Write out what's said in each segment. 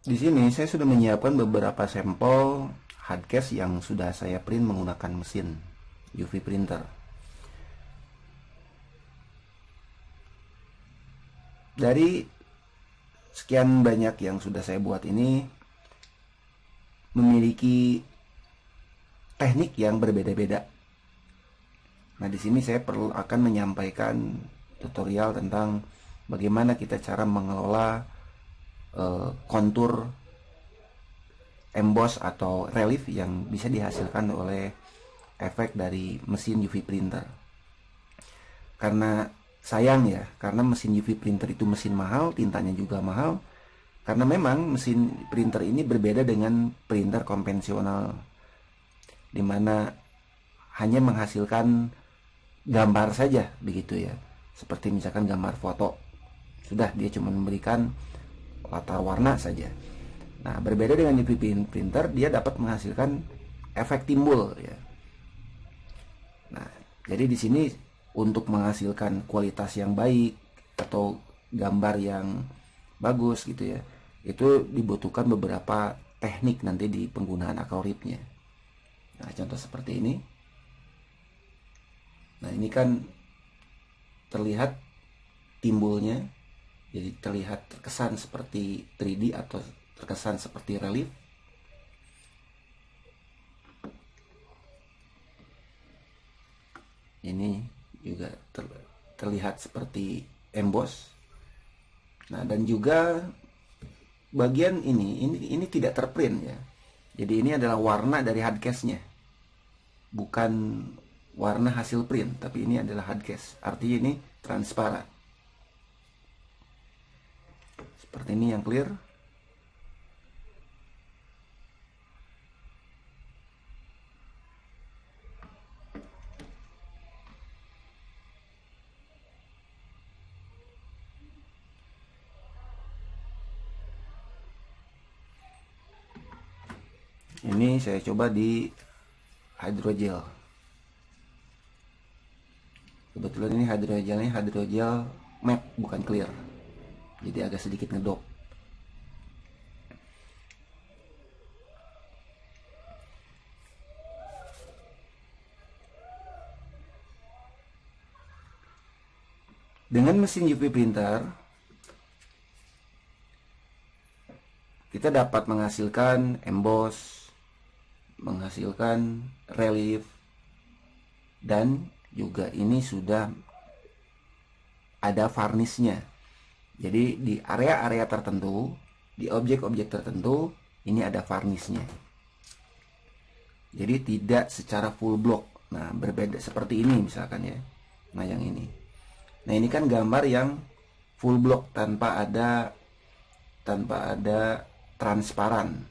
Di sini saya sudah menyiapkan beberapa sampel hardcase yang sudah saya print menggunakan mesin UV printer. Dari sekian banyak yang sudah saya buat ini memiliki teknik yang berbeda-beda. Nah, di sini saya akan menyampaikan tutorial tentang bagaimana kita cara mengelola kontur emboss atau relief yang bisa dihasilkan oleh efek dari mesin UV printer. Karena sayang ya, karena mesin UV printer itu mesin mahal, tintanya juga mahal. Karena memang mesin printer ini berbeda dengan printer konvensional, dimana hanya menghasilkan gambar saja begitu ya, seperti misalkan gambar foto, sudah dia cuma memberikan latar warna saja. Nah, berbeda dengan UV printer, dia dapat menghasilkan efek timbul ya. Nah, jadi di sini untuk menghasilkan kualitas yang baik atau gambar yang bagus gitu ya, itu dibutuhkan beberapa teknik nanti di penggunaan akriliknya. Nah, contoh seperti ini. Nah, ini kan terlihat timbulnya, jadi terlihat terkesan seperti 3D atau terkesan seperti relief. Ini juga terlihat seperti emboss. Nah, dan juga bagian ini tidak terprint ya. Jadi ini adalah warna dari hardcase-nya, bukan warna hasil print, tapi ini adalah hardcase. Artinya ini transparan. Seperti ini yang clear. Ini saya coba di hydrogel. Kebetulan ini hydrogelnya hydrogel matte bukan clear, jadi agak sedikit ngedop. Dengan mesin UV printer kita dapat menghasilkan emboss, menghasilkan relief, dan juga ini sudah ada varnisnya. Jadi di area-area tertentu, di objek-objek tertentu, ini ada varnisnya. Jadi tidak secara full block. Nah, berbeda seperti ini misalkan ya. Nah, yang ini. Nah, ini kan gambar yang full block tanpa ada transparan.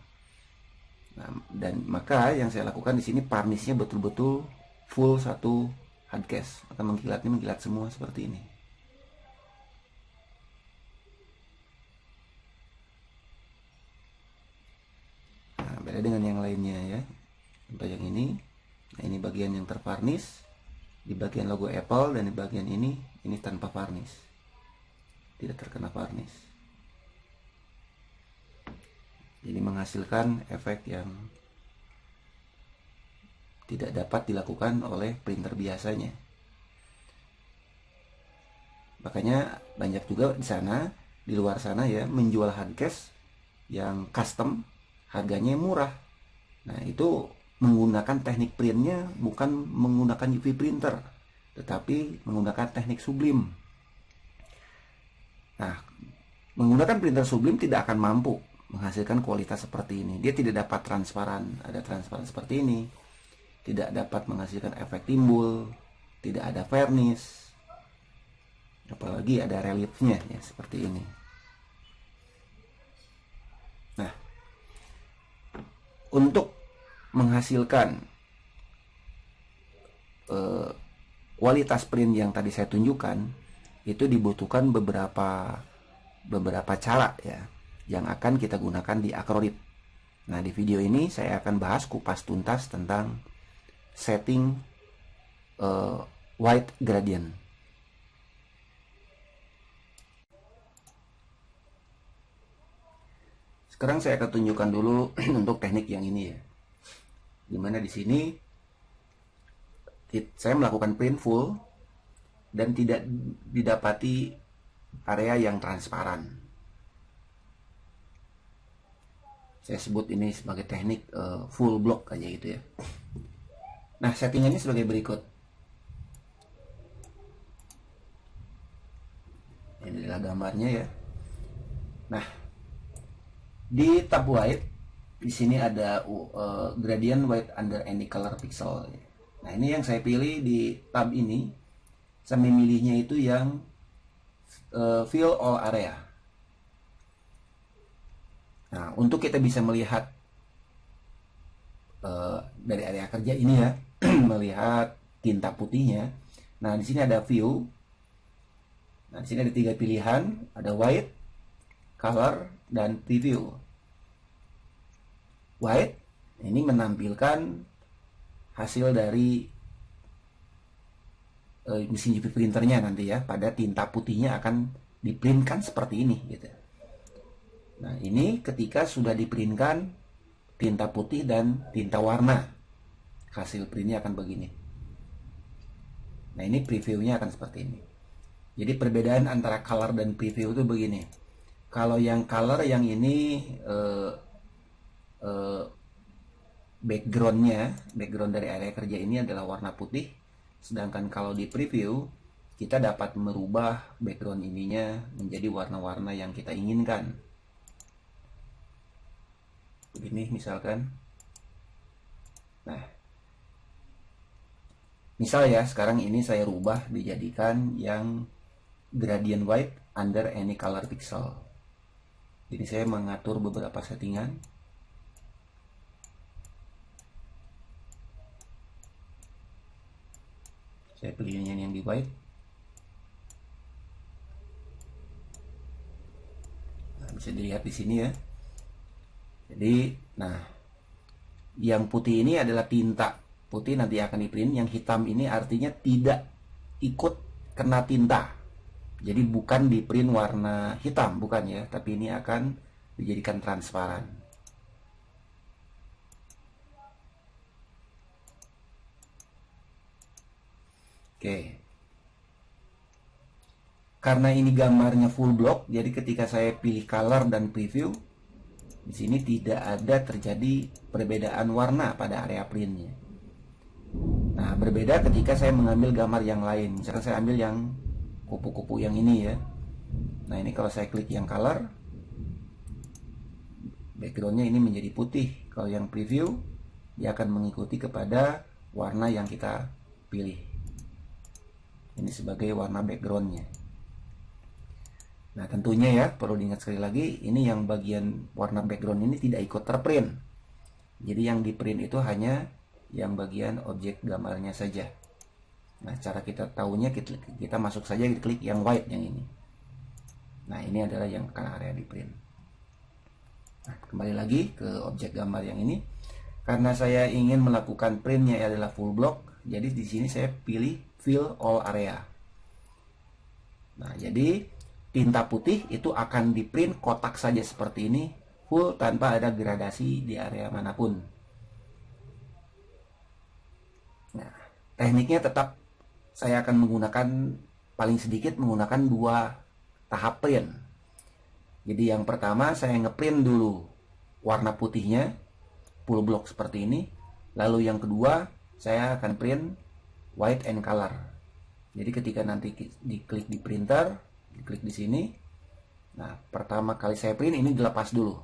Nah, dan maka yang saya lakukan di sini varnisnya betul-betul full satu hardcase. Maka mengkilatnya mengkilat semua seperti ini. Nah, beda dengan yang lainnya ya. Contoh yang ini. Nah, ini bagian yang tervarnis. Di bagian logo Apple, dan di bagian ini tanpa varnis. Tidak terkena varnis. Jadi menghasilkan efek yang tidak dapat dilakukan oleh printer biasanya. Makanya banyak juga di sana, di luar sana ya, menjual hardcase yang custom, harganya murah. Nah, itu menggunakan teknik printnya bukan menggunakan UV printer, tetapi menggunakan teknik sublim. Nah, menggunakan printer sublim tidak akan mampu menghasilkan kualitas seperti ini. Dia tidak dapat transparan, ada transparan seperti ini, tidak dapat menghasilkan efek timbul, tidak ada varnish, apalagi ada reliefnya ya seperti ini. Nah, untuk menghasilkan kualitas print yang tadi saya tunjukkan, itu dibutuhkan beberapa cara ya yang akan kita gunakan di Acrolit. Nah, di video ini saya akan bahas kupas tuntas tentang setting white gradient. Sekarang saya akan tunjukkan dulu untuk teknik yang ini ya. Dimana di sini saya melakukan print full dan tidak didapati area yang transparan. Saya sebut ini sebagai teknik full block aja gitu ya. Nah, settingannya sebagai berikut. Ini adalah gambarnya ya. Nah, di tab white di sini ada gradient white under any color pixel. Nah, ini yang saya pilih di tab ini. Saya memilihnya itu yang fill all area. Nah, untuk kita bisa melihat dari area kerja ini ya, melihat tinta putihnya. Nah, di sini ada view. Nah, di sini ada 3 pilihan, ada white, color, dan preview. White ini menampilkan hasil dari mesin UV printernya nanti ya, pada tinta putihnya akan diprintkan seperti ini gitu. Nah, ini ketika sudah diprintkan tinta putih dan tinta warna, hasil printnya akan begini. Nah, ini previewnya akan seperti ini. Jadi perbedaan antara color dan preview itu begini. Kalau yang color yang ini background dari area kerja ini adalah warna putih. Sedangkan kalau di preview kita dapat merubah background ininya menjadi warna-warna yang kita inginkan. Begini misalkan. Nah, misal ya, sekarang ini saya rubah dijadikan yang gradient white under any color pixel. Jadi saya mengatur beberapa settingan. Saya pilihnya yang di white. Nah, bisa dilihat di sini ya. Jadi, nah, yang putih ini adalah tinta putih nanti akan diprint. Yang hitam ini artinya tidak ikut kena tinta. Jadi bukan diprint warna hitam, bukan ya, tapi ini akan dijadikan transparan. Oke. Karena ini gambarnya full block, jadi ketika saya pilih color dan preview, di sini tidak ada terjadi perbedaan warna pada area printnya. Nah, berbeda ketika saya mengambil gambar yang lain. Misalkan saya ambil yang kupu-kupu yang ini ya. Nah, ini kalau saya klik yang color, backgroundnya ini menjadi putih. Kalau yang preview, dia akan mengikuti kepada warna yang kita pilih. Ini sebagai warna backgroundnya. Nah, tentunya ya, perlu diingat sekali lagi, ini yang bagian warna background ini tidak ikut terprint. Jadi yang diprint itu hanya yang bagian objek gambarnya saja. Nah, cara kita tahunya, kita masuk saja, kita klik yang white yang ini. Nah, ini adalah yang akan area diprint. Nah, kembali lagi ke objek gambar yang ini. Karena saya ingin melakukan printnya adalah full block, jadi di sini saya pilih fill all area. Nah, jadi tinta putih itu akan diprint kotak saja seperti ini, full tanpa ada gradasi di area manapun. Nah, tekniknya tetap saya akan menggunakan paling sedikit menggunakan 2 tahap print. Jadi yang pertama saya ngeprint dulu warna putihnya full block seperti ini, lalu yang kedua saya akan print white and color. Jadi ketika nanti diklik di printer, diklik di sini. Nah, pertama kali saya print ini dilepas dulu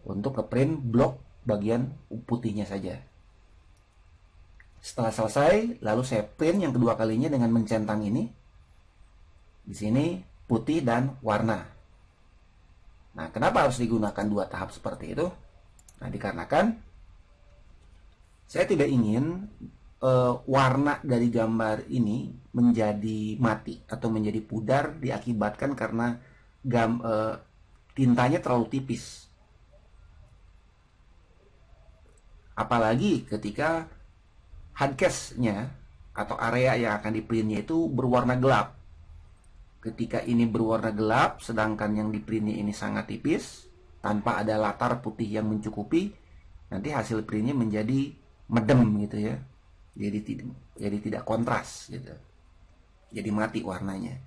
untuk ke print blok bagian putihnya saja. Setelah selesai, lalu saya print yang kedua kalinya dengan mencentang ini. Di sini putih dan warna. Nah, kenapa harus digunakan 2 tahap seperti itu? Nah, dikarenakan saya tidak ingin warna dari gambar ini menjadi mati atau menjadi pudar diakibatkan karena tintanya terlalu tipis. Apalagi ketika hardcase-nya atau area yang akan diprintnya itu berwarna gelap. Ketika ini berwarna gelap, sedangkan yang diprintnya ini sangat tipis, tanpa ada latar putih yang mencukupi, nanti hasil printnya menjadi medem gitu ya, jadi tidak kontras gitu, jadi mati warnanya.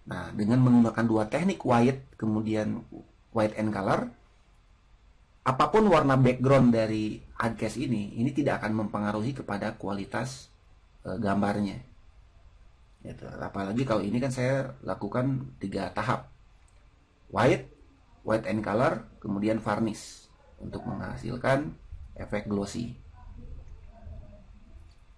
Nah, dengan menggunakan dua teknik white kemudian white and color, apapun warna background dari adcast ini tidak akan mempengaruhi kepada kualitas gambarnya gitu. Apalagi kalau ini kan saya lakukan 3 tahap, white and color, kemudian varnish, untuk menghasilkan efek glossy.